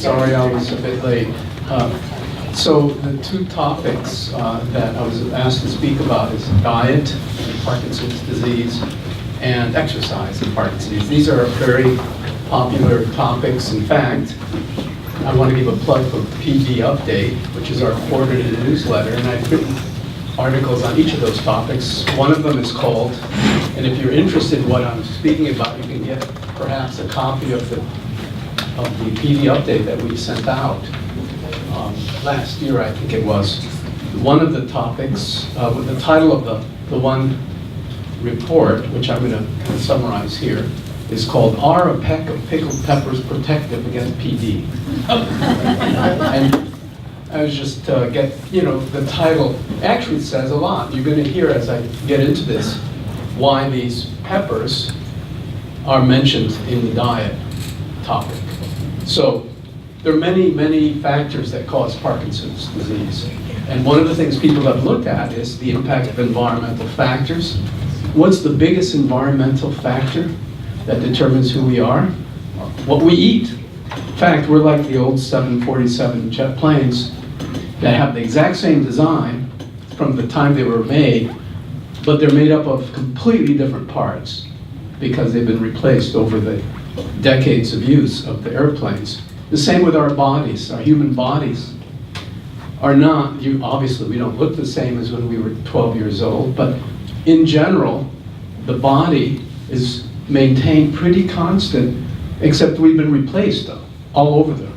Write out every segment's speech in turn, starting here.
Sorry I was a bit late. So the two topics that I was asked to speak about is diet and Parkinson's disease and exercise and Parkinson's disease. These are very popular topics. In fact, I want to give a plug for PD Update, which is our quarterly newsletter, and I've written articles on each of those topics. One of them is called, and if you're interested in what I'm speaking about, you can get perhaps a copy of the PD Update that we sent out last year, I think it was. One of the topics, with the title of the one report, which I'm going to summarize here, is called "Are a Peck of Pickled Peppers Protective Against PD?" And I was just the title actually says a lot. You're going to hear as I get into this why these peppers are mentioned in the diet topic. So there are many, many factors that cause Parkinson's disease. And one of the things people have looked at is the impact of environmental factors. What's the biggest environmental factor that determines who we are? What we eat. In fact, we're like the old 747 jet planes that have the exact same design from the time they were made, but they're made up of completely different parts because they've been replaced over the decades of use of the airplanes. The same with our bodies. Our human bodies are not, obviously we don't look the same as when we were 12 years old, but in general, the body is maintained pretty constant, except we've been replaced all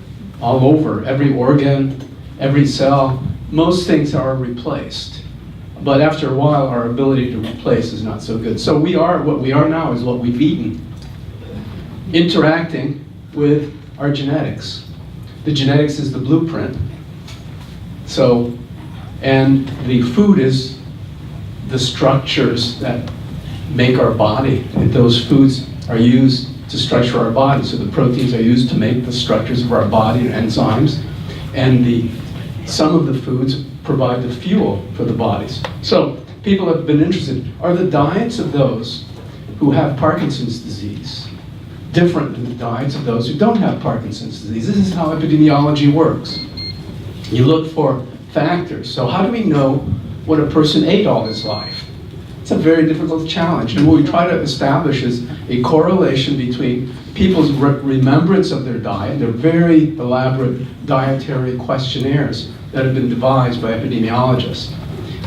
over, every organ, every cell. Most things are replaced. But after a while, our ability to replace is not so good. So what we are now is what we've eaten, interacting with our genetics. The genetics is the blueprint. So, and the food is the structures that make our body. And those foods are used to structure our body. So the proteins are used to make the structures of our body and enzymes. And some of the foods provide the fuel for the bodies. So people have been interested, are the diets of those who have Parkinson's disease different than the diets of those who don't have Parkinson's disease? This is how epidemiology works. You look for factors. So how do we know what a person ate all his life? It's a very difficult challenge. And what we try to establish is a correlation between people's remembrance of their diet. They're very elaborate dietary questionnaires that have been devised by epidemiologists.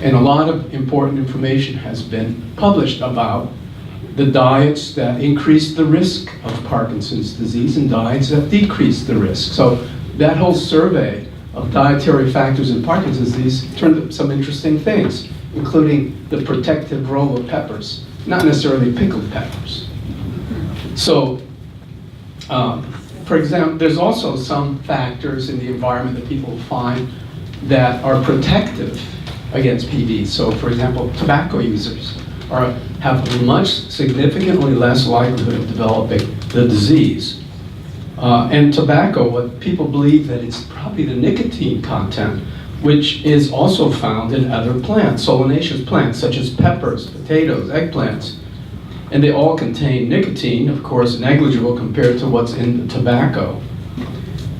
And a lot of important information has been published about the diets that increase the risk of Parkinson's disease and diets that decrease the risk. So that whole survey of dietary factors in Parkinson's disease turned up some interesting things, including the protective role of peppers, not necessarily pickled peppers. So, for example, there's also some factors in the environment that people find that are protective against PD. So, for example, tobacco users have a much significantly less likelihood of developing the disease. And tobacco, what people believe that it's probably the nicotine content, which is also found in other plants, solanaceous plants, such as peppers, potatoes, eggplants. And they all contain nicotine, of course, negligible compared to what's in the tobacco.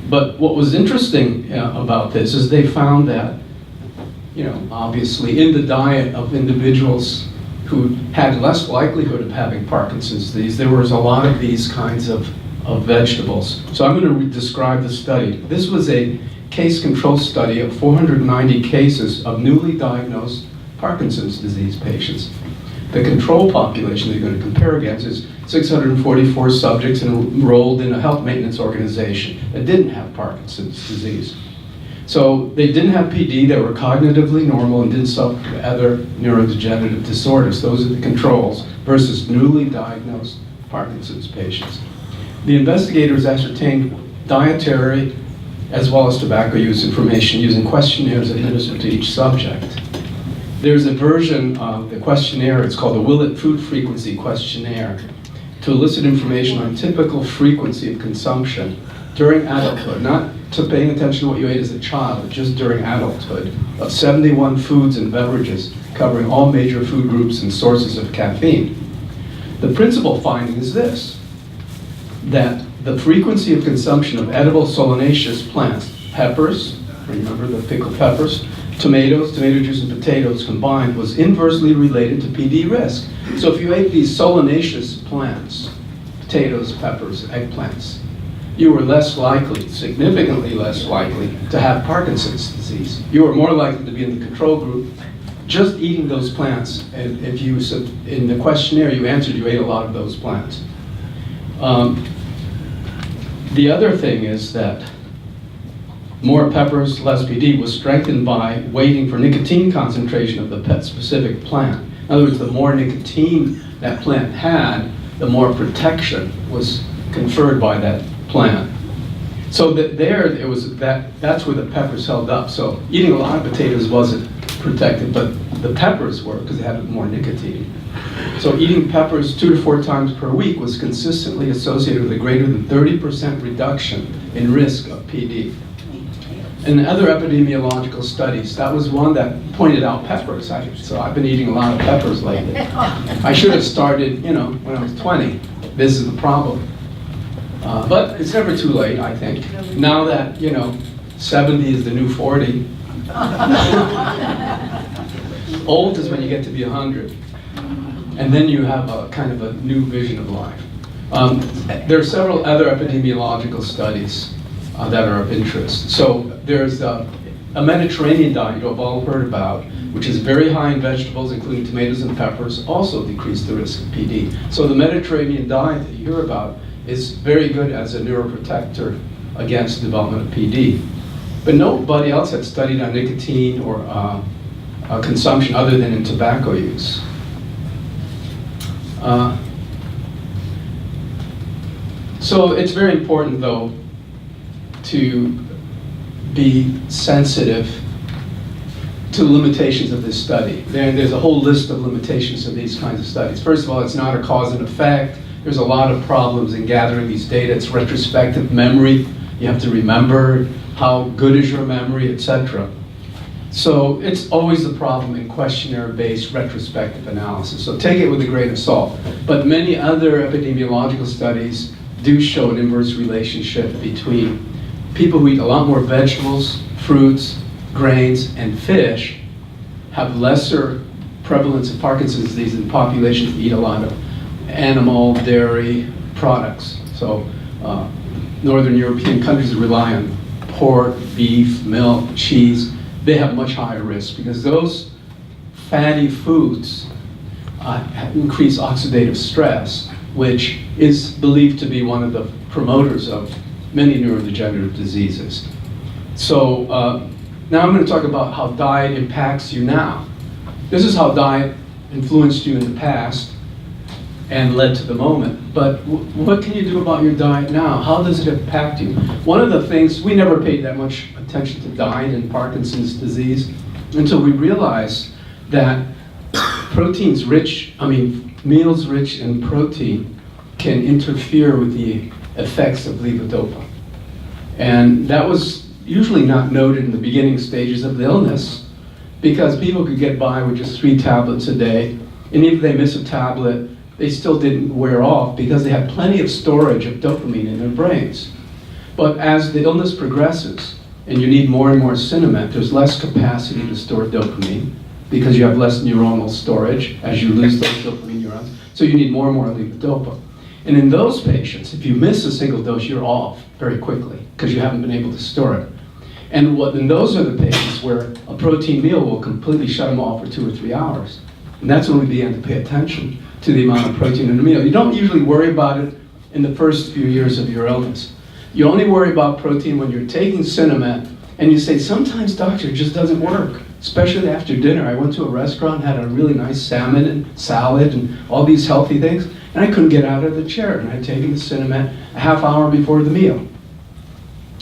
But what was interesting about this is they found that, obviously in the diet of individuals who had less likelihood of having Parkinson's disease, there was a lot of these kinds of vegetables. So I'm going to describe the study. This was a case control study of 490 cases of newly diagnosed Parkinson's disease patients. The control population they're going to compare against is 644 subjects enrolled in a health maintenance organization that didn't have Parkinson's disease. So they didn't have PD, they were cognitively normal and didn't suffer from other neurodegenerative disorders. Those are the controls versus newly diagnosed Parkinson's patients. The investigators ascertained dietary as well as tobacco use information using questionnaires administered to each subject. There's a version of the questionnaire, it's called the Willett Food Frequency Questionnaire, to elicit information on typical frequency of consumption during adulthood, not to paying attention to what you ate as a child, but just during adulthood, of 71 foods and beverages covering all major food groups and sources of caffeine. The principal finding is this, that the frequency of consumption of edible solanaceous plants, peppers, remember the pickled peppers, tomatoes, tomato juice, and potatoes combined was inversely related to PD risk. So if you ate these solanaceous plants, potatoes, peppers, eggplants, you were less likely, significantly less likely, to have Parkinson's disease. You were more likely to be in the control group just eating those plants. And if you, in the questionnaire you answered, you ate a lot of those plants. The other thing is that more peppers, less PD was strengthened by waiting for nicotine concentration of the pet-specific plant. In other words, the more nicotine that plant had, the more protection was conferred by that plant. So that's where the peppers held up. So eating a lot of potatoes wasn't protected, but the peppers were because they had more nicotine. So eating peppers 2 to 4 times per week was consistently associated with a greater than 30% reduction in risk of PD. In other epidemiological studies, that was one that pointed out peppers. So I've been eating a lot of peppers lately. I should have started, when I was 20. This is the problem. But it's never too late, I think. Now that, 70 is the new 40. Old is when you get to be 100. And then you have a kind of a new vision of life. There are several other epidemiological studies that are of interest. So there's a Mediterranean diet you've all heard about, which is very high in vegetables, including tomatoes and peppers, also decrease the risk of PD. So the Mediterranean diet that you hear about is very good as a neuroprotector against development of PD. But nobody else had studied on nicotine or consumption other than in tobacco use. So it's very important, though, to be sensitive to the limitations of this study. There's a whole list of limitations of these kinds of studies. First of all, it's not a cause and effect. There's a lot of problems in gathering these data. It's retrospective memory. You have to remember how good is your memory, etc. So it's always the problem in questionnaire-based retrospective analysis. So take it with a grain of salt. But many other epidemiological studies do show an inverse relationship between people who eat a lot more vegetables, fruits, grains, and fish have lesser prevalence of Parkinson's disease than populations that eat a lot of animal, dairy products. So Northern European countries that rely on pork, beef, milk, cheese, they have much higher risk because those fatty foods increase oxidative stress, which is believed to be one of the promoters of many neurodegenerative diseases. So now I'm going to talk about how diet impacts you now. This is how diet influenced you in the past and led to the moment. But what can you do about your diet now? How does it impact you? One of the things, we never paid that much attention to diet in Parkinson's disease until we realized that meals rich in protein can interfere with the effects of levodopa. And that was usually not noted in the beginning stages of the illness because people could get by with just 3 tablets a day. And if they miss a tablet, they still didn't wear off because they had plenty of storage of dopamine in their brains. But as the illness progresses and you need more and more Cinemet, there's less capacity to store dopamine because you have less neuronal storage as you lose those dopamine neurons. So you need more and more levodopa. And in those patients, if you miss a single dose, you're off very quickly because you haven't been able to store it. And those are the patients where a protein meal will completely shut them off for 2 or 3 hours. And that's when we began to pay attention to the amount of protein in a meal. You don't usually worry about it in the first few years of your illness. You only worry about protein when you're taking Cinemet and you say, sometimes doctor, it just doesn't work, especially after dinner. I went to a restaurant, had a really nice salmon and salad and all these healthy things, and I couldn't get out of the chair, and I'd taken the Cinemet a half hour before the meal.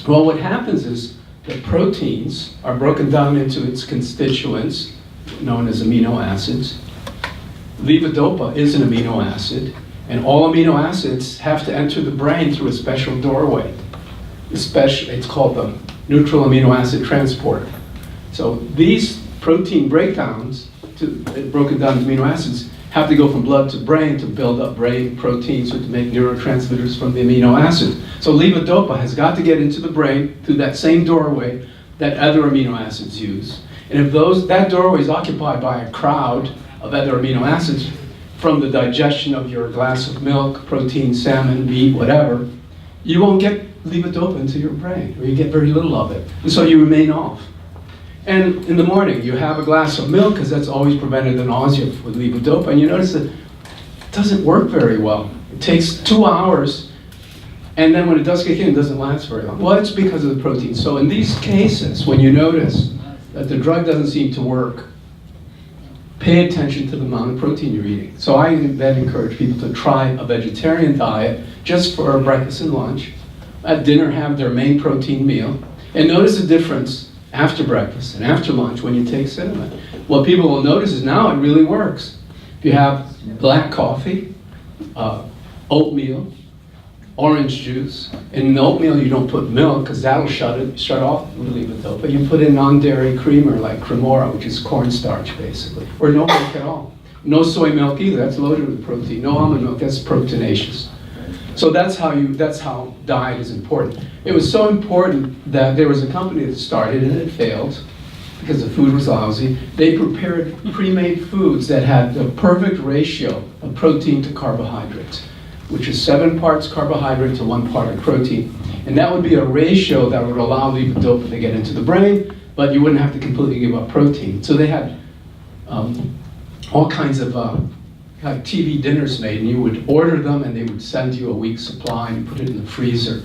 Well, what happens is that proteins are broken down into its constituents, known as amino acids. Levodopa is an amino acid, and all amino acids have to enter the brain through a special doorway. It's called the neutral amino acid transporter. So these protein breakdowns, broken down to amino acids, have to go from blood to brain to build up brain proteins or to make neurotransmitters from the amino acids. So levodopa has got to get into the brain through that same doorway that other amino acids use. And if that doorway is occupied by a crowd of other amino acids from the digestion of your glass of milk, protein, salmon, meat, whatever, you won't get levodopa into your brain, or you get very little of it. And so you remain off. And in the morning, you have a glass of milk, because that's always prevented the nausea with levodopa, and you notice that it doesn't work very well. It takes 2 hours, and then when it does kick in, it doesn't last very long. Well, it's because of the protein. So in these cases, when you notice that the drug doesn't seem to work, pay attention to the amount of protein you're eating. So I then encourage people to try a vegetarian diet just for breakfast and lunch. At dinner, have their main protein meal, and notice the difference after breakfast and after lunch when you take cinnamon. What people will notice is now it really works. If you have black coffee, oatmeal, orange juice. In the oatmeal you don't put milk because that'll shut off the levodopa. You put in non-dairy creamer like Cremora, which is cornstarch basically, or no milk at all. No soy milk either, that's loaded with protein. No almond milk, that's proteinaceous. So that's how diet is important. It was so important that there was a company that started and it failed because the food was lousy. They prepared pre-made foods that had the perfect ratio of protein to carbohydrates, which is 7 parts carbohydrate to 1 part of protein. And that would be a ratio that would allow levodopa to get into the brain, but you wouldn't have to completely give up protein. So they had all kinds of like TV dinners made, and you would order them and they would send you a week's supply and put it in the freezer.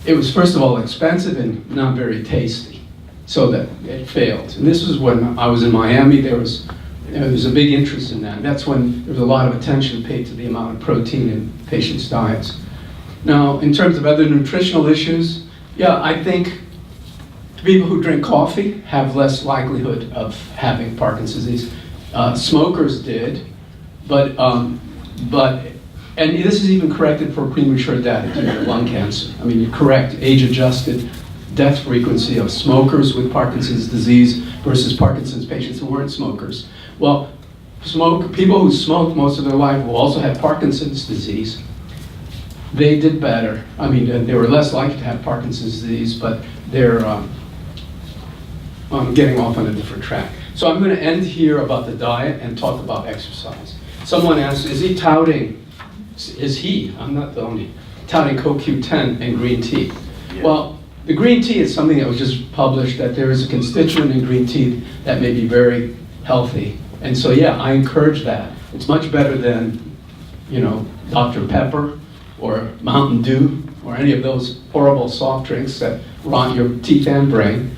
It was first of all expensive and not very tasty, so that it failed. And this was when I was in Miami. There was a big interest in that. That's when there was a lot of attention paid to the amount of protein in patients' diets. Now, in terms of other nutritional issues, yeah, I think people who drink coffee have less likelihood of having Parkinson's disease. Smokers did. But and this is even corrected for premature death due to lung cancer. I mean, you correct age-adjusted death frequency of smokers with Parkinson's disease versus Parkinson's patients who weren't smokers. Well, people who smoked most of their life who also had Parkinson's disease, they did better. I mean, they were less likely to have Parkinson's disease, but they're getting off on a different track. So I'm going to end here about the diet and talk about exercise. Someone asked, I'm not the only, touting CoQ10 and green tea. Yeah. Well, the green tea is something that was just published, that there is a constituent in green tea that may be very healthy. And so yeah, I encourage that. It's much better than, Dr. Pepper or Mountain Dew or any of those horrible soft drinks that rot your teeth and brain.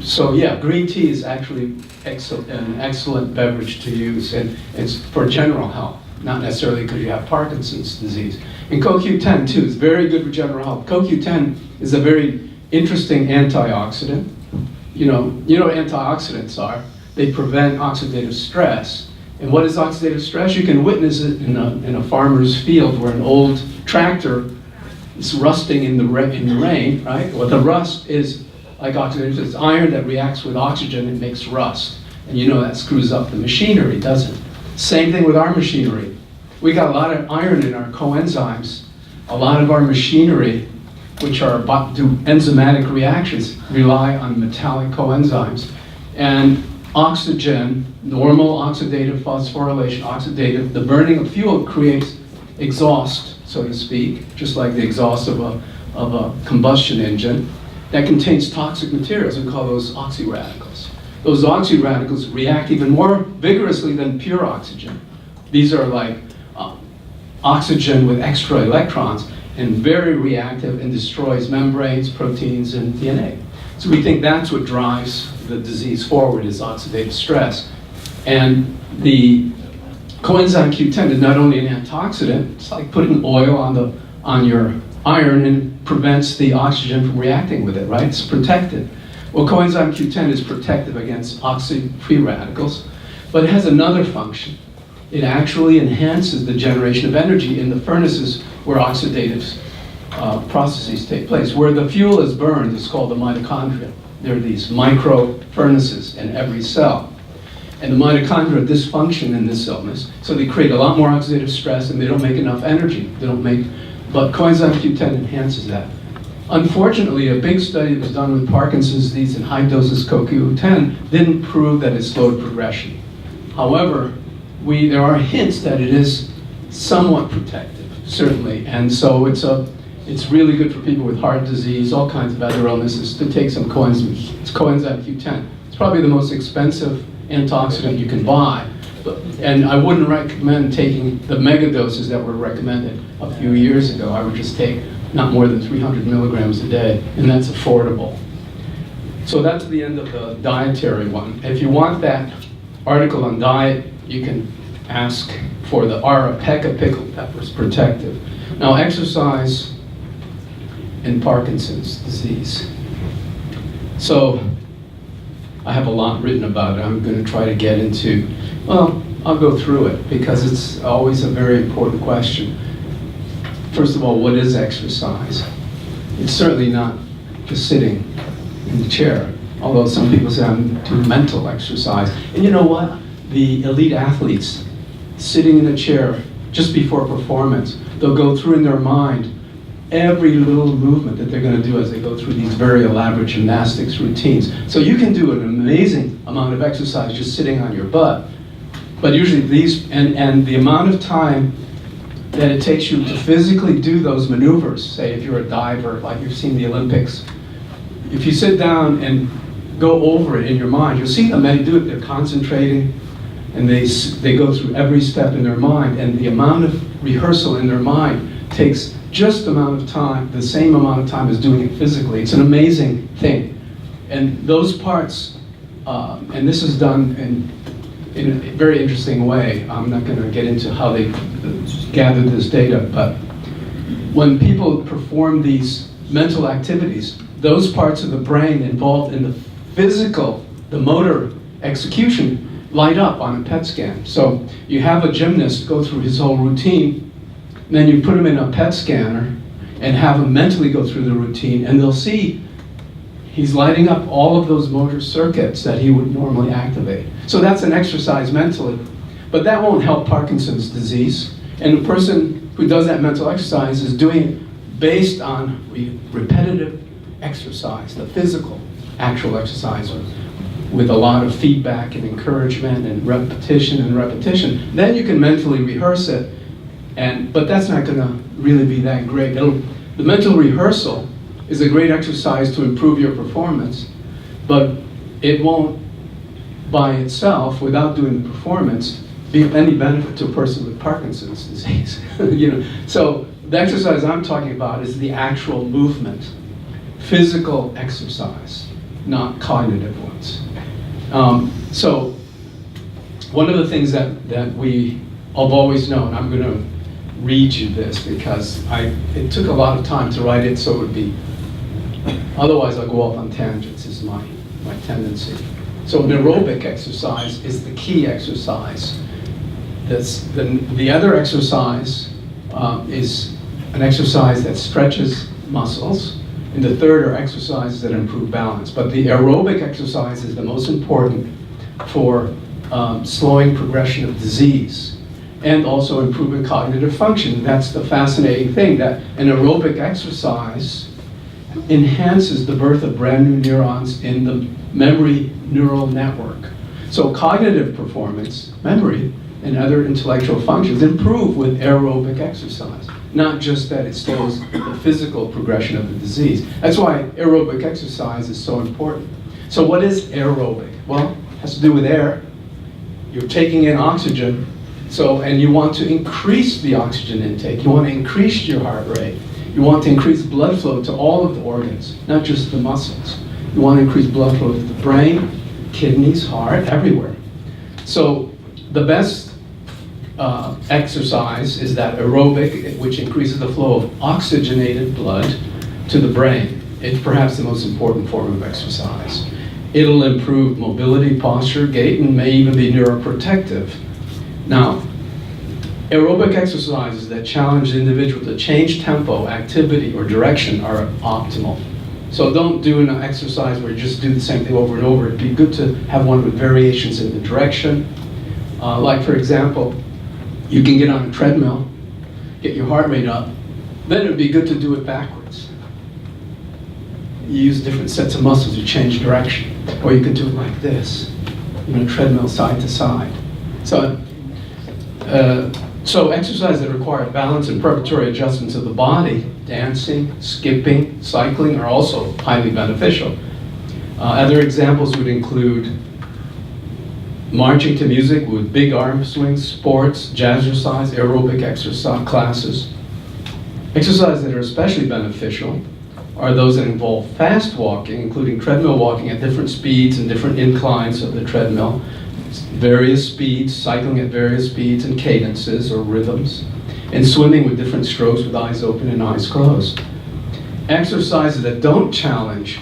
So yeah, green tea is actually an excellent beverage to use, and it's for general health, not necessarily because you have Parkinson's disease. And CoQ10 too is very good for general health. CoQ10 is a very interesting antioxidant. You know what antioxidants are. They prevent oxidative stress. And what is oxidative stress? You can witness it in a farmer's field where an old tractor is rusting in the rain, right? Well, the rust is like oxidative, it's iron that reacts with oxygen and makes rust. And that screws up the machinery, doesn't it? Same thing with our machinery. We got a lot of iron in our coenzymes. A lot of our machinery, which are do enzymatic reactions, rely on metallic coenzymes. And oxygen, normal oxidative phosphorylation, the burning of fuel creates exhaust, so to speak, just like the exhaust of a combustion engine, that contains toxic materials. We call those oxyradicals. Those oxyradicals react even more vigorously than pure oxygen. These are like oxygen with extra electrons and very reactive and destroys membranes, proteins, and DNA. So we think that's what drives the disease forward, is oxidative stress. And the coenzyme Q10 is not only an antioxidant, it's like putting oil on your iron and prevents the oxygen from reacting with it, right? It's protected. Well, coenzyme Q10 is protective against oxy-free radicals, but it has another function. It actually enhances the generation of energy in the furnaces where oxidative processes take place. Where the fuel is burned is called the mitochondria. There are these micro furnaces in every cell. And the mitochondria dysfunction in this illness, so they create a lot more oxidative stress and they don't make enough energy. They don't make but coenzyme Q10 enhances that. Unfortunately, a big study that was done with Parkinson's disease in high doses CoQ10 didn't prove that it slowed progression. However, there are hints that it is somewhat protective, certainly, and so it's really good for people with heart disease, all kinds of other illnesses, to take some coenzyme Q10. It's probably the most expensive antioxidant you can buy, and I wouldn't recommend taking the mega doses that were recommended a few years ago. I would just take not more than 300 milligrams a day, and that's affordable. So that's the end of the dietary one. If you want that article on diet, you can ask for the Arapeca pickled peppers, protective. Now, exercise in Parkinson's disease. So I have a lot written about it. I'm going to try to get into, well, I'll go through it because it's always a very important question. First of all, what is exercise? It's certainly not just sitting in the chair, although some people say I'm doing mental exercise. And you know what? The elite athletes sitting in a chair just before performance, they'll go through in their mind every little movement that they're going to do as they go through these very elaborate gymnastics routines. So you can do an amazing amount of exercise just sitting on your butt, but usually and the amount of time that it takes you to physically do those maneuvers, say if you're a diver, like you've seen the Olympics, if you sit down and go over it in your mind, you'll see them, they do it, they're concentrating, and they go through every step in their mind, and the amount of rehearsal in their mind takes just the amount of time, the same amount of time as doing it physically. It's an amazing thing. And those parts, and this is done in a very interesting way. I'm not going to get into how they gathered this data, but when people perform these mental activities, those parts of the brain involved in the physical, the motor execution, light up on a PET scan. So you have a gymnast go through his whole routine, and then you put him in a PET scanner and have him mentally go through the routine, and they'll see he's lighting up all of those motor circuits that he would normally activate. So that's an exercise mentally. But that won't help Parkinson's disease. And the person who does that mental exercise is doing it based on repetitive exercise, the physical, actual exercise, with a lot of feedback and encouragement and repetition. Then you can mentally rehearse it, but that's not going to really be that great. The mental rehearsal is a great exercise to improve your performance, but it won't by itself, without doing the performance, be of any benefit to a person with Parkinson's disease. So the exercise I'm talking about is the actual movement, physical exercise, not cognitive ones. So one of the things that we have always known, I'm going to read you this because it took a lot of time to write it, so it would be, otherwise I'll go off on tangents, is my tendency. So an aerobic exercise is the key exercise. The other exercise is an exercise that stretches muscles, and the third are exercises that improve balance. But the aerobic exercise is the most important for slowing progression of disease and also improving cognitive function. That's the fascinating thing, that an aerobic exercise enhances the birth of brand new neurons in the memory neural network. So cognitive performance, memory, and other intellectual functions improve with aerobic exercise. Not just that it slows the physical progression of the disease. That's why aerobic exercise is so important. So what is aerobic? Well, it has to do with air. You're taking in oxygen, and you want to increase the oxygen intake. You want to increase your heart rate. You want to increase blood flow to all of the organs, not just the muscles. You want to increase blood flow to the brain, kidneys, heart, everywhere. So the best exercise is that aerobic, which increases the flow of oxygenated blood to the brain. It's perhaps the most important form of exercise. It'll improve mobility, posture, gait, and may even be neuroprotective. Now, aerobic exercises that challenge the individual to change tempo, activity, or direction are optimal. So don't do an exercise where you just do the same thing over and over. It'd be good to have one with variations in the direction. Like, for example, you can get on a treadmill, get your heart rate up, then it would be good to do it backwards. You use different sets of muscles, you change direction. Or you could do it like this, treadmill side to side. So exercises that require balance and preparatory adjustments of the body, dancing, skipping, cycling, are also highly beneficial. Other examples would include marching to music with big arm swings, sports, jazzercise, aerobic exercise classes. Exercises that are especially beneficial are those that involve fast walking, including treadmill walking at different speeds and different inclines of the treadmill, various speeds, cycling at various speeds and cadences or rhythms, and swimming with different strokes with eyes open and eyes closed. Exercises that don't challenge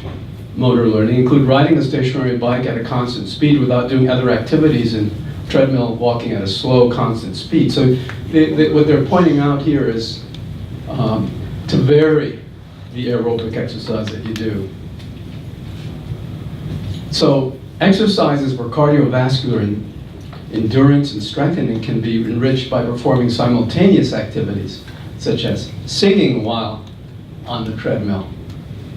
motor learning include riding a stationary bike at a constant speed without doing other activities, and treadmill walking at a slow, constant speed. So what they're pointing out here is to vary the aerobic exercise that you do. So exercises for cardiovascular endurance and strengthening can be enriched by performing simultaneous activities, such as singing while on the treadmill,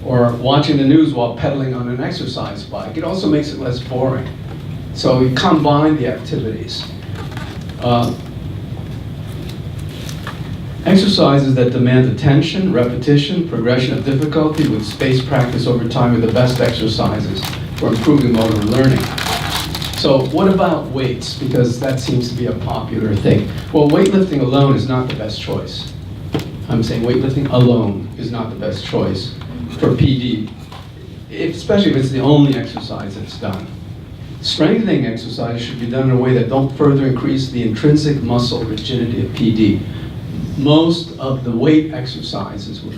or watching the news while pedaling on an exercise bike. It also makes it less boring. So you combine the activities. Exercises that demand attention, repetition, progression of difficulty with spaced practice over time are the best exercises for improving motor learning. So what about weights? Because that seems to be a popular thing. Well, weightlifting alone is not the best choice. I'm saying weightlifting alone is not the best choice for PD, especially if it's the only exercise that's done. Strengthening exercises should be done in a way that don't further increase the intrinsic muscle rigidity of PD. Most of the weight exercises will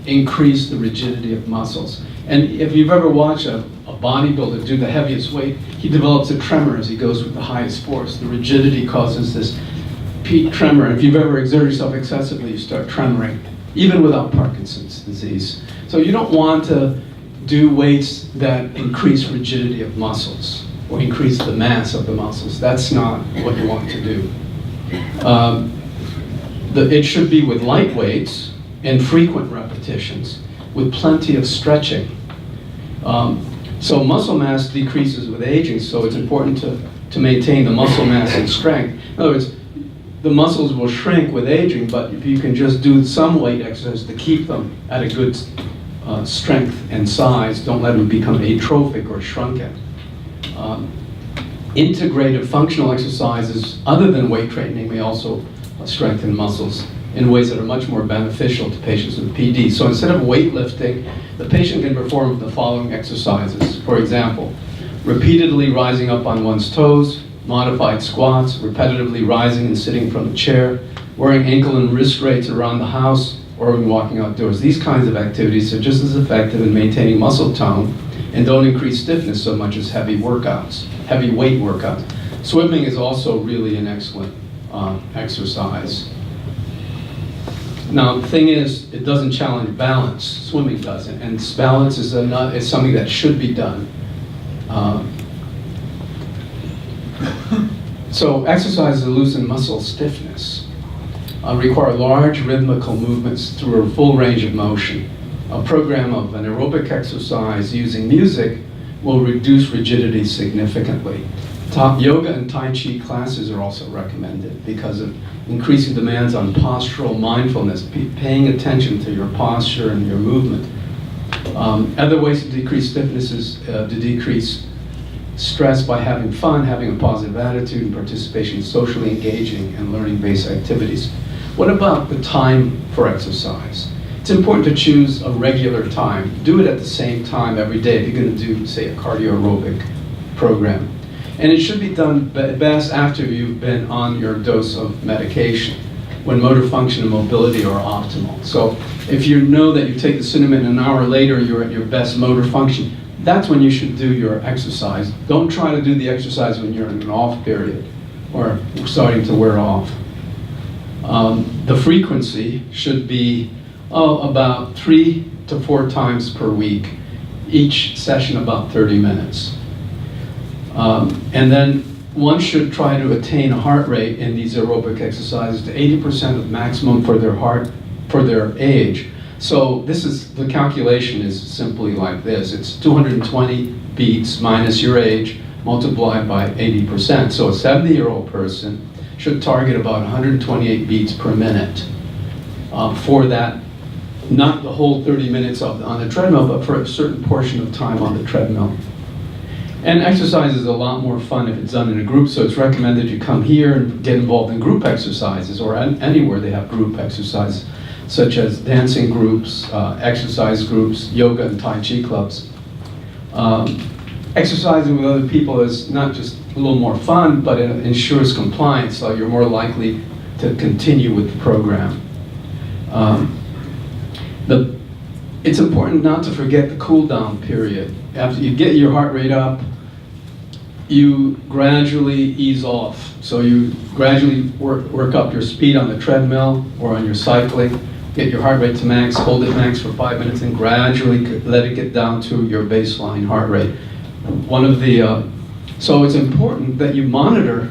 increase the rigidity of muscles. And if you've ever watched a bodybuilder do the heaviest weight, he develops a tremor as he goes with the highest force. The rigidity causes this peak tremor. And if you've ever exerted yourself excessively, you start tremoring, even without Parkinson's disease. So you don't want to do weights that increase rigidity of muscles or increase the mass of the muscles. That's not what you want to do. It should be with light weights and frequent repetitions with plenty of stretching. So muscle mass decreases with aging, so it's important to maintain the muscle mass and strength. In other words, the muscles will shrink with aging, but if you can just do some weight exercise to keep them at a good strength and size, don't let them become atrophic or shrunken. Integrative functional exercises other than weight training may also strengthen muscles in ways that are much more beneficial to patients with PD. So instead of weightlifting, the patient can perform the following exercises. For example, repeatedly rising up on one's toes, modified squats, repetitively rising and sitting from a chair, wearing ankle and wrist weights around the house, or when walking outdoors. These kinds of activities are just as effective in maintaining muscle tone and don't increase stiffness so much as heavy weight workouts. Swimming is also really an excellent exercise. Now, the thing is, it doesn't challenge balance. Swimming doesn't, and balance is something that should be done. So exercises that loosen muscle stiffness require large rhythmical movements through a full range of motion. A program of an aerobic exercise using music will reduce rigidity significantly. Yoga and Tai Chi classes are also recommended because of increasing demands on postural mindfulness, paying attention to your posture and your movement. Other ways to decrease stiffness is to decrease stress by having fun, having a positive attitude, and participation, socially engaging and learning-based activities. What about the time for exercise? It's important to choose a regular time. Do it at the same time every day if you're going to do, say, a cardio aerobic program. And it should be done best after you've been on your dose of medication, when motor function and mobility are optimal. So if you know that you take the cinnamon an hour later, you're at your best motor function, that's when you should do your exercise. Don't try to do the exercise when you're in an off period or starting to wear off. The frequency should be about 3 to 4 times per week, each session about 30 minutes. And then one should try to attain a heart rate in these aerobic exercises to 80% of maximum for their heart for their age. So the calculation is simply like this. It's 220 beats minus your age multiplied by 80%. So a 70-year-old person should target about 128 beats per minute for that, not the whole 30 minutes on the treadmill, but for a certain portion of time on the treadmill. And exercise is a lot more fun if it's done in a group, so it's recommended you come here and get involved in group exercises, or anywhere they have group exercises, such as dancing groups, exercise groups, yoga and Tai Chi clubs. Exercising with other people is not just a little more fun, but it ensures compliance, so you're more likely to continue with the program. It's important not to forget the cool down period. After you get your heart rate up, you gradually ease off. So you gradually work up your speed on the treadmill or on your cycling, get your heart rate to max, hold it max for 5 minutes, and gradually let it get down to your baseline heart rate. So it's important that you monitor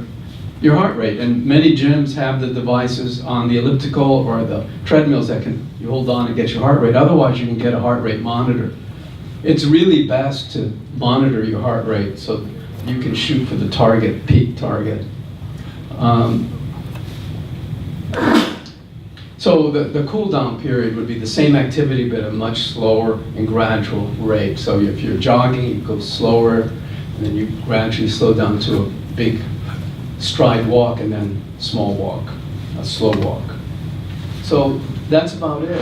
your heart rate, and many gyms have the devices on the elliptical or the treadmills that you hold on and get your heart rate. Otherwise, you can get a heart rate monitor. It's really best to monitor your heart rate so you can shoot for the target, peak target. So the cool down period would be the same activity but a much slower and gradual rate. So if you're jogging, you go slower, and then you gradually slow down to a big stride walk and then small walk, a slow walk. So that's about it.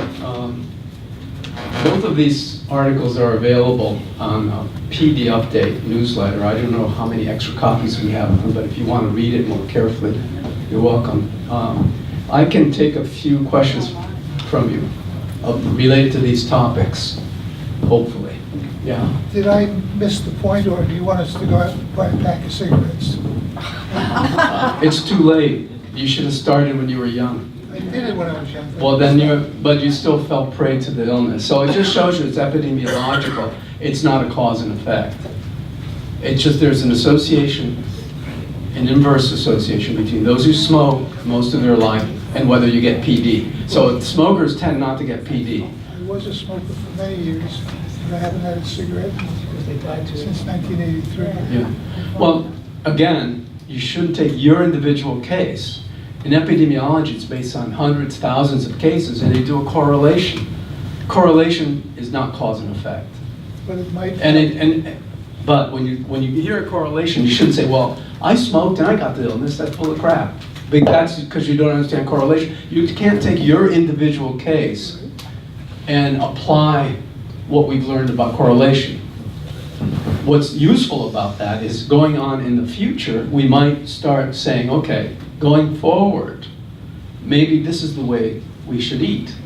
Both of these articles are available on PD Update newsletter. I don't know how many extra copies we have of them, but if you want to read it more carefully, you're welcome. I can take a few questions from you related to these topics, hopefully. Yeah. Did I miss the point, or do you want us to go out and buy a pack of cigarettes? It's too late. You should have started when you were young. I did it when I was young. Well, then but you still fell prey to the illness. So it just shows you it's epidemiological. It's not a cause and effect. It's just there's an association, an inverse association between those who smoke most of their life and whether you get PD. So smokers tend not to get PD. I was a smoker for many years, but I haven't had a cigarette since 1983. Yeah. Well, again, you shouldn't take your individual case. In epidemiology, it's based on hundreds, thousands of cases, and they do a correlation. Correlation is not cause and effect. But it might. But when you hear a correlation, you shouldn't say, "Well, I smoked and I got the illness." That's full of crap. But that's because you don't understand correlation. You can't take your individual case and apply what we've learned about correlation. What's useful about that is going on in the future, we might start saying, okay, going forward, maybe this is the way we should eat.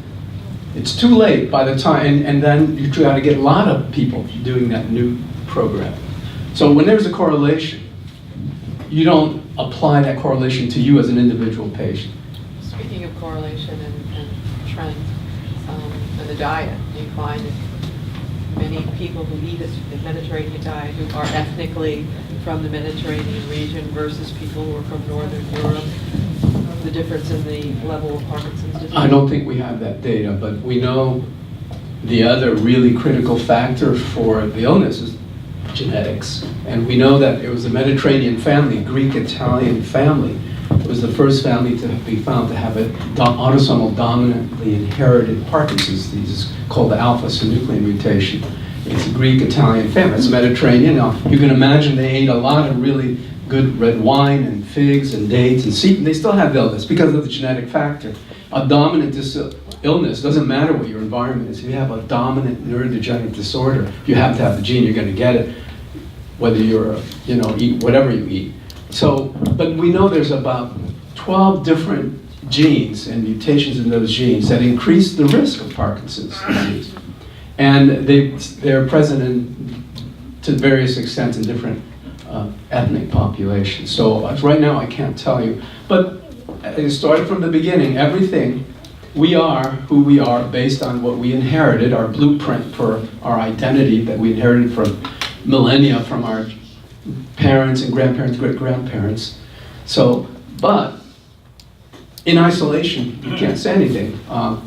It's too late by the time, and then you try to get a lot of people doing that new program. So when there's a correlation, you don't apply that correlation to you as an individual patient. Speaking of correlation and trends, and the diet, you find that many people who eat a Mediterranean diet who are ethnically from the Mediterranean region versus people who are from Northern Europe, the difference in the level of Parkinson's disease? I don't think we have that data, but we know the other really critical factor for the illness is genetics. And we know that it was a Mediterranean family, Greek-Italian family. It was the first family to be found to have an autosomal dominantly inherited Parkinson's disease called the alpha-synuclein mutation. It's a Greek-Italian family. It's Mediterranean. Now, you can imagine they ate a lot of really good red wine and figs and dates and seed. They still have illness because of the genetic factor. A dominant illness, doesn't matter what your environment is. If you have a dominant neurodegenerative disorder, if you happen to have the gene, you're going to get it, whether you're, eat whatever you eat. So, but we know there's about 12 different genes and mutations in those genes that increase the risk of Parkinson's disease. And they're present to various extents in different ethnic populations. So right now I can't tell you. But it started from the beginning. Everything, we are who we are based on what we inherited, our blueprint for our identity that we inherited from millennia from our parents and grandparents, great-grandparents. So, but in isolation, you can't say anything.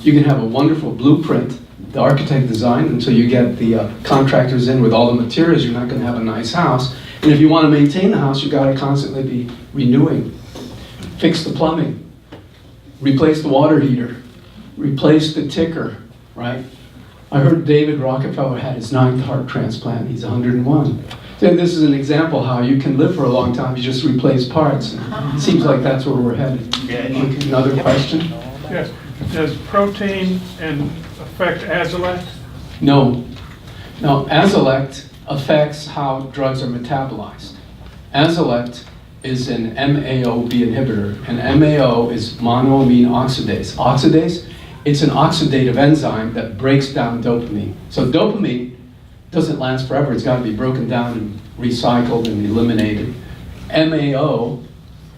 You can have a wonderful blueprint, the architect designed, until you get the contractors in with all the materials, you're not going to have a nice house. And if you want to maintain the house, you've got to constantly be renewing. Fix the plumbing, replace the water heater, replace the ticker, right? I heard David Rockefeller had his 9th heart transplant. He's 101. And this is an example how you can live for a long time. You just replace parts. It seems like that's where we're headed. Okay, another question? Yes. Does protein affect Azilect? No. Now, Azilect affects how drugs are metabolized. Azilect is an MAO-B inhibitor, and MAO is monoamine oxidase. Oxidase, it's an oxidative enzyme that breaks down dopamine. So dopamine doesn't last forever. It's got to be broken down and recycled and eliminated. MAO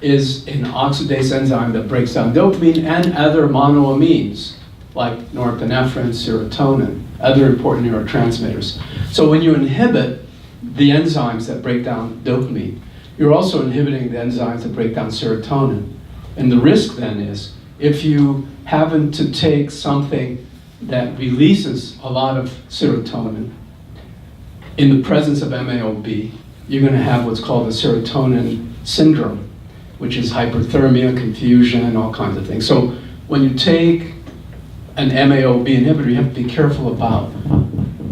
is an oxidase enzyme that breaks down dopamine and other monoamines, like norepinephrine, serotonin, other important neurotransmitters. So when you inhibit the enzymes that break down dopamine, you're also inhibiting the enzymes that break down serotonin. And the risk then is, if you happen to take something that releases a lot of serotonin in the presence of MAO-B, you're going to have what's called a serotonin syndrome, which is hyperthermia, confusion, all kinds of things. So when you take an MAO-B inhibitor, you have to be careful about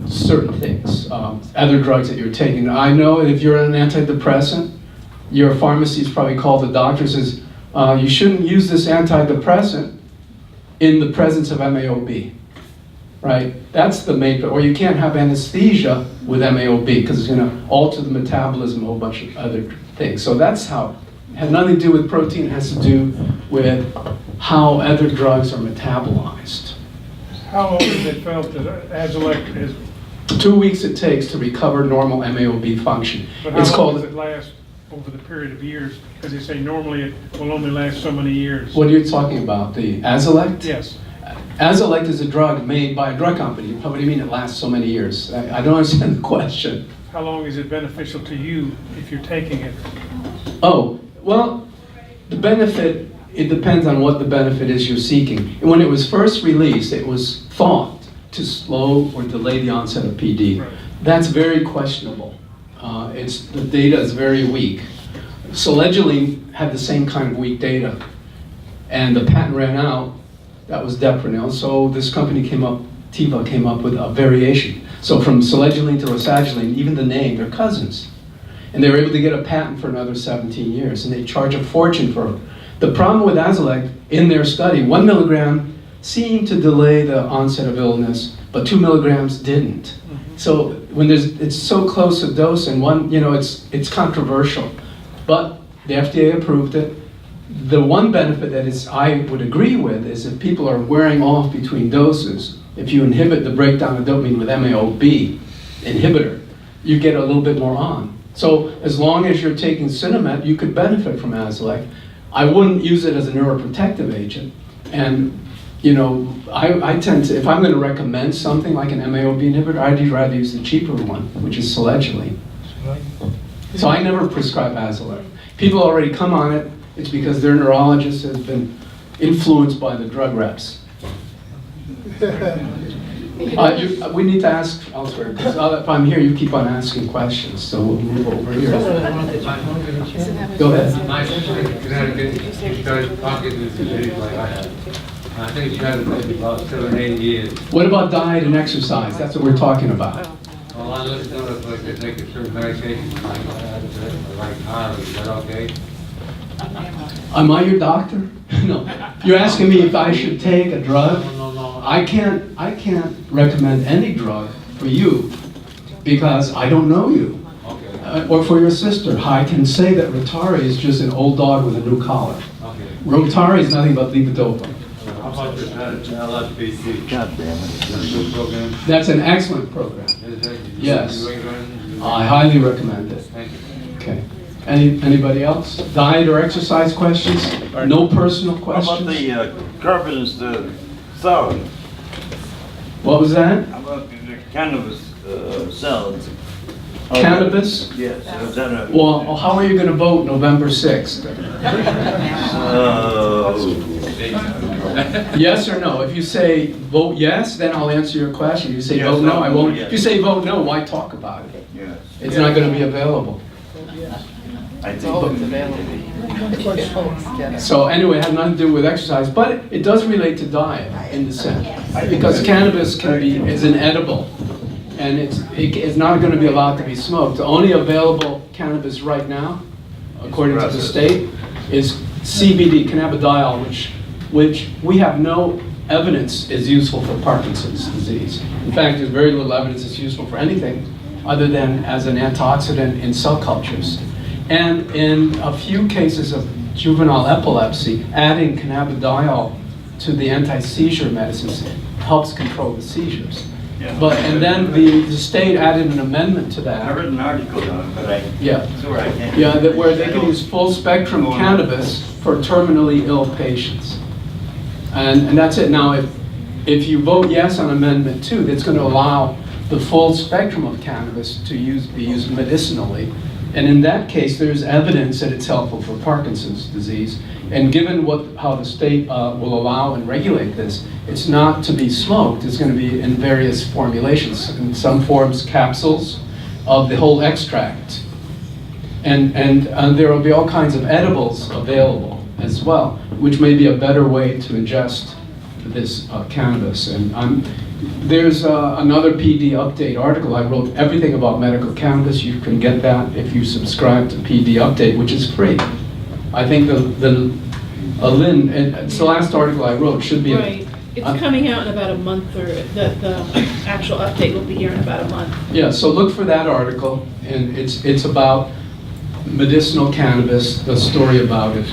certain things, other drugs that you're taking. I know if you're on an antidepressant, your pharmacy's probably called the doctor and says, you shouldn't use this antidepressant in the presence of MAO-B, right? That's the main, or you can't have anesthesia with MAO-B because it's going to alter the metabolism, a whole bunch of other things. So that's how, it has nothing to do with protein, it has to do with how other drugs are metabolized. How long is it felt that Azilect is? 2 weeks it takes to recover normal MAO-B function. But how long does it last over the period of years? Because they say normally it will only last so many years. What are you talking about, the Azilect? Yes. Azilect is a drug made by a drug company. What do you mean it lasts so many years? I don't understand the question. How long is it beneficial to you if you're taking it? Oh, well, the benefit, it depends on what the benefit is you're seeking. And when it was first released, it was thought to slow or delay the onset of PD. Right. That's very questionable. The data is very weak. Selegiline had the same kind of weak data, and the patent ran out. That was Deprenyl, so this company Teva came up with a variation. So from selegiline to rasagiline, even the name, they're cousins. And they were able to get a patent for another 17 years, and they charge a fortune for it. The problem with Azilect, in their study, 1 milligram seemed to delay the onset of illness, but 2 milligrams didn't. So when it's so close a dose, and it's controversial. But the FDA approved it. The one benefit that I would agree with is if people are wearing off between doses, if you inhibit the breakdown of dopamine with MAO-B inhibitor, you get a little bit more on. So as long as you're taking Sinemet, you could benefit from Azilect. I wouldn't use it as a neuroprotective agent. And I tend to, if I'm going to recommend something like an MAO-B inhibitor, I'd rather use the cheaper one, which is selegiline. So I never prescribe Azilect. People already come on it. It's because their neurologist has been influenced by the drug reps. We need to ask elsewhere, because if I'm here, you keep on asking questions, so we'll move over here. Go ahead. Connecticut started Parkinson's disease like I had. I think she had it maybe about 7 or 8 years. What about diet and exercise? That's what we're talking about. Well, I looked at it like they take a certain medication, like Harley, is that okay? Am I your doctor? No. You're asking me if I should take a drug? No. I can't recommend any drug for you because I don't know you. Okay. Or for your sister. I can say that Rotari is just an old dog with a new collar. Okay. Rotari is nothing but levodopa. How about this LSBC? God damn it. Is that a good program? That's an excellent program. Is it? Yes. You recommend? I highly recommend it. Thank you. Okay. Anybody else? Diet or exercise questions? No personal How about questions? the carbons, the salad? What was that? How about the cannabis salads? Cannabis? Yes. Is that a, Well, how are you going to vote November 6th? Yes or no? If you say vote yes, then I'll answer your question. If you say Yes, vote no, I I'll won't. vote yes. If you say vote no, why talk about it? Yes. It's not going to be available. I It's think. always available. So anyway, it has nothing to do with exercise, but it does relate to diet in the sense. Because cannabis is an edible, and it's not going to be allowed to be smoked. The only available cannabis right now, according to the state, is CBD, cannabidiol, which we have no evidence is useful for Parkinson's disease. In fact, there's very little evidence it's useful for anything other than as an antioxidant in cell cultures. And in a few cases of juvenile epilepsy, adding cannabidiol to the anti-seizure medicines helps control the seizures. Yeah. And then the state added an amendment to I that. read an article on it, but I, Yeah. sorry, I can't. Yeah, where they can use full spectrum cannabis for terminally ill patients. And that's it. Now, if you vote yes on Amendment 2, that's going to allow the full spectrum of cannabis to be used medicinally. And in that case, there's evidence that it's helpful for Parkinson's disease. And given how the state will allow and regulate this, it's not to be smoked. It's going to be in various formulations. In some forms, capsules of the whole extract. And there will be all kinds of edibles available as well, which may be a better way to ingest this cannabis. And there's another PD Update article. I wrote everything about medical cannabis. You can get that if you subscribe to PD Update, which is free. I think it's the last article I wrote, should be. Right. It's coming out in about a month, or the actual update will be here in about a month. Yeah, so look for that article, and it's about medicinal cannabis, the story about it.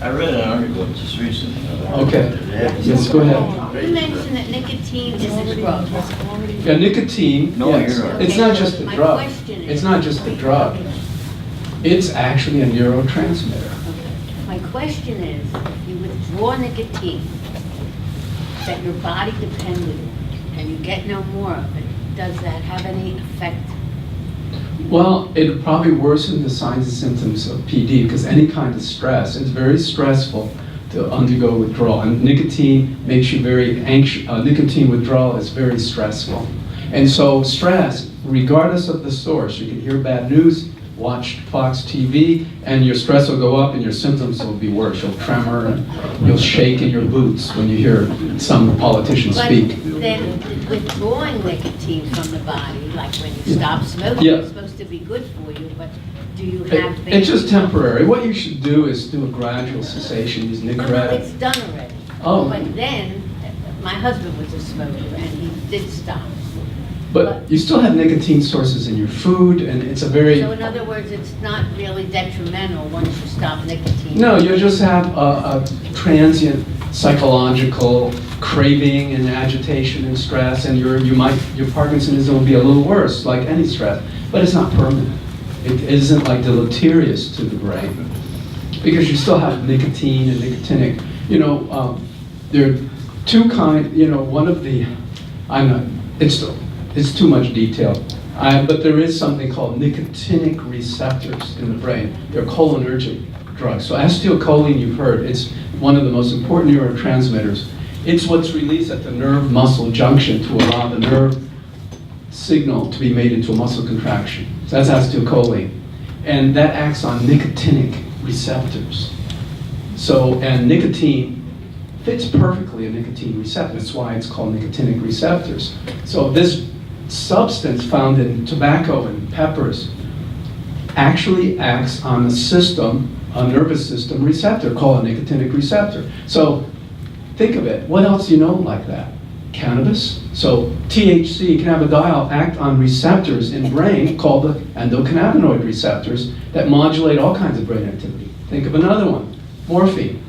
I read an article just recently. Okay. Yes, go ahead. You mentioned that nicotine is a drug. Yeah, nicotine, No, yes. you're right. It's not just the My drug. question is- It's not just the drug. It's actually a neurotransmitter. My question is, if you withdraw nicotine that your body depended on, and you get no more of it, does that have any effect? Well, it'll probably worsen the signs and symptoms of PD, because any kind of stress, it's very stressful to undergo withdrawal. And nicotine makes you very anxious. Nicotine withdrawal is very stressful. And so stress, regardless of the source, you can hear bad news, watch Fox TV, and your stress will go up and your symptoms will be worse. You'll tremor and you'll shake in your boots when you hear some politician speak. But then withdrawing nicotine from the body, like when you stop smoking, Yeah. it's supposed to be good for you, but do you have things? It's just temporary. What you should do is do a gradual cessation, use No, Nicorette. it's done already. Oh. But then, my husband was a smoker, and he did stop. But you still have nicotine sources in your food, and it's a very... So in other words, it's not really detrimental once you stop nicotine? No, you just have a transient psychological craving and agitation and stress, and your Parkinsonism will be a little worse, like any stress, but it's not permanent. It isn't like deleterious to the brain, because you still have nicotine and nicotinic. There are two kinds. One of the, it's too much detail. But there is something called nicotinic receptors in the brain. They're cholinergic drugs. So acetylcholine, you've heard, it's one of the most important neurotransmitters. It's what's released at the nerve-muscle junction to allow the nerve signal to be made into a muscle contraction. So that's acetylcholine. And that acts on nicotinic receptors. And nicotine fits perfectly a nicotine receptor. That's why it's called nicotinic receptors. So this substance found in tobacco and peppers actually acts on a nervous system receptor called a nicotinic receptor. So think of it. What else do you know like that? Cannabis. So THC, cannabidiol, act on receptors in brain called the endocannabinoid receptors that modulate all kinds of brain activity. Think of another one, morphine.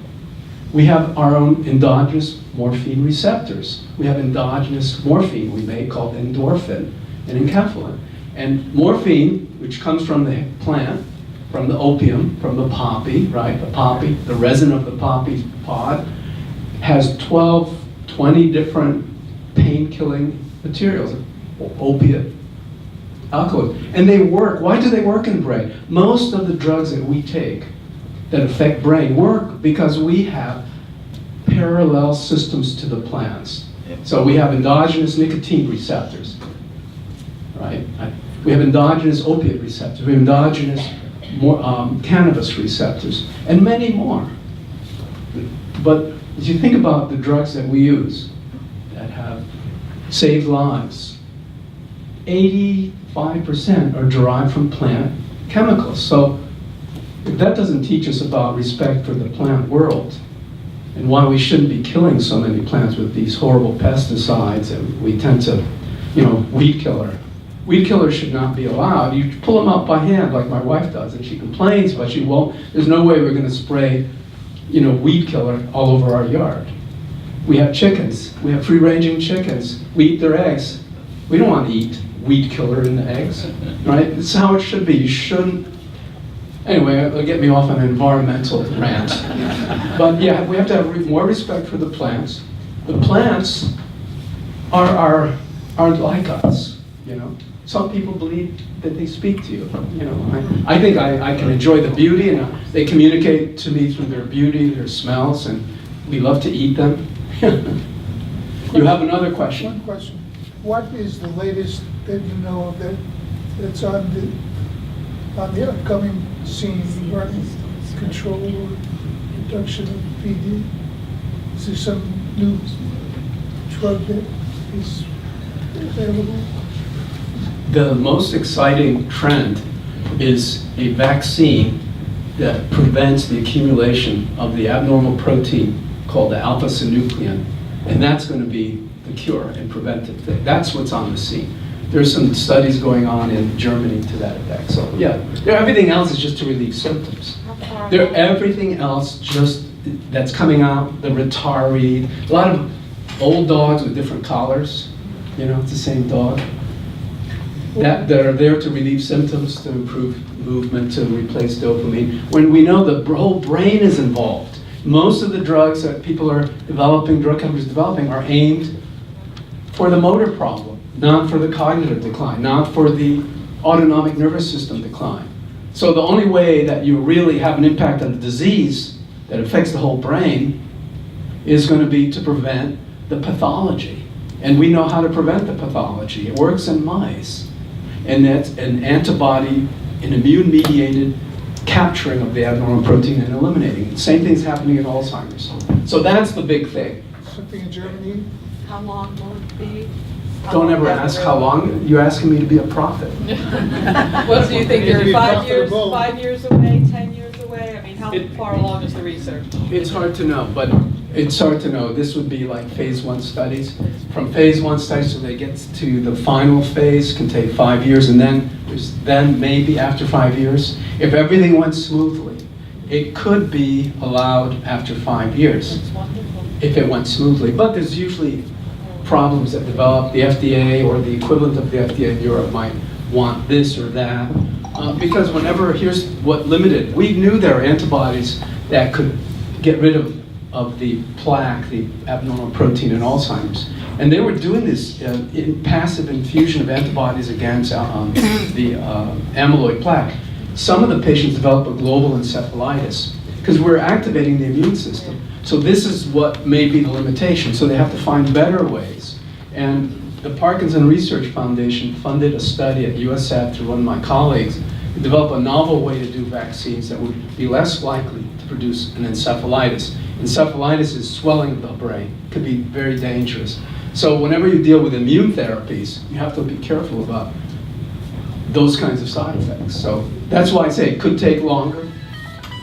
We have our own endogenous morphine receptors. We have endogenous morphine we make called endorphin and enkephalin. And morphine, which comes from the plant, from the opium, from the poppy, right? The poppy, the resin of the poppy pod, has 20 different pain-killing materials, opiate, alkaloids. And they work. Why do they work in the brain? Most of the drugs that we take that affect brain work because we have parallel systems to the plants. Yeah. So we have endogenous nicotine receptors, right? We have endogenous opiate receptors. We have endogenous cannabis receptors, and many more. But if you think about the drugs that we use that have saved lives, 85% are derived from plant chemicals. So if that doesn't teach us about respect for the plant world and why we shouldn't be killing so many plants with these horrible pesticides, and we tend to, weed killer. Weed killers should not be allowed. You pull them out by hand like my wife does, and she complains, but she won't. There's no way we're going to spray, weed killer all over our yard. We have chickens. We have free-ranging chickens. We eat their eggs. We don't want to eat weed killer in the eggs, right? It's how it should be. You shouldn't. Anyway, it'll get me off on an environmental rant. But yeah, we have to have more respect for the plants. The plants are like us, Some people believe that they speak to you, I think I can enjoy the beauty, and they communicate to me through their beauty, their smells, and we love to eat them. You have another question? One question. What is the latest that you know of that's on the upcoming scene regarding control or reduction of PD? Is there some new drug that is available? The most exciting trend is a vaccine that prevents the accumulation of the abnormal protein called the alpha-synuclein, and that's going to be the cure and preventive thing. That's what's on the scene. There's some studies going on in Germany to that effect. So yeah, everything else is just to relieve symptoms. Everything else just that's coming out, the Ritari, a lot of old dogs with different collars, it's the same dog. That are there to relieve symptoms, to improve movement, to replace dopamine. When we know the whole brain is involved, most of the drugs that people are developing, drug companies developing, are aimed for the motor problem, not for the cognitive decline, not for the autonomic nervous system decline. So the only way that you really have an impact on the disease that affects the whole brain is going to be to prevent the pathology. And we know how to prevent the pathology. It works in mice. And that's an antibody, an immune-mediated capturing of the abnormal protein and eliminating it. Same thing's happening in Alzheimer's. So that's the big thing. Something in Germany? How long will it be? Don't ever ask how long. You're asking me to be a prophet. What do you think? It'd be You're 5 years, profitable. 5 years away, 10 years away? I mean, how far along is the research? It's hard to know, but it's hard to know. This would be like phase 1 studies. From phase 1 studies till they get to the final phase can take 5 years, and then maybe after 5 years, if everything went smoothly, it could be allowed after 5 years. It's wonderful. If it went smoothly. But there's usually problems that develop. The FDA or the equivalent of the FDA in Europe might want this or that. Because here's what limited. We knew there are antibodies that could get rid of the plaque, the abnormal protein in Alzheimer's. And they were doing this in passive infusion of antibodies against the amyloid plaque. Some of the patients develop a global encephalitis because we're activating the immune system. So this is what may be the limitation. So they have to find better ways. And the Parkinson Research Foundation funded a study at USF through one of my colleagues to develop a novel way to do vaccines that would be less likely to produce an encephalitis. Encephalitis is swelling of the brain. It could be very dangerous. So whenever you deal with immune therapies, you have to be careful about those kinds of side effects. So that's why I say it could take longer,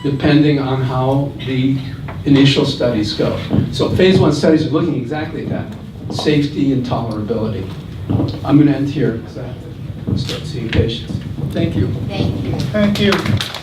depending on how the initial studies go. So phase 1 studies are looking exactly at that, safety and tolerability. I'm going to end here because I have to start seeing patients. Thank you. Thank you. Thank you.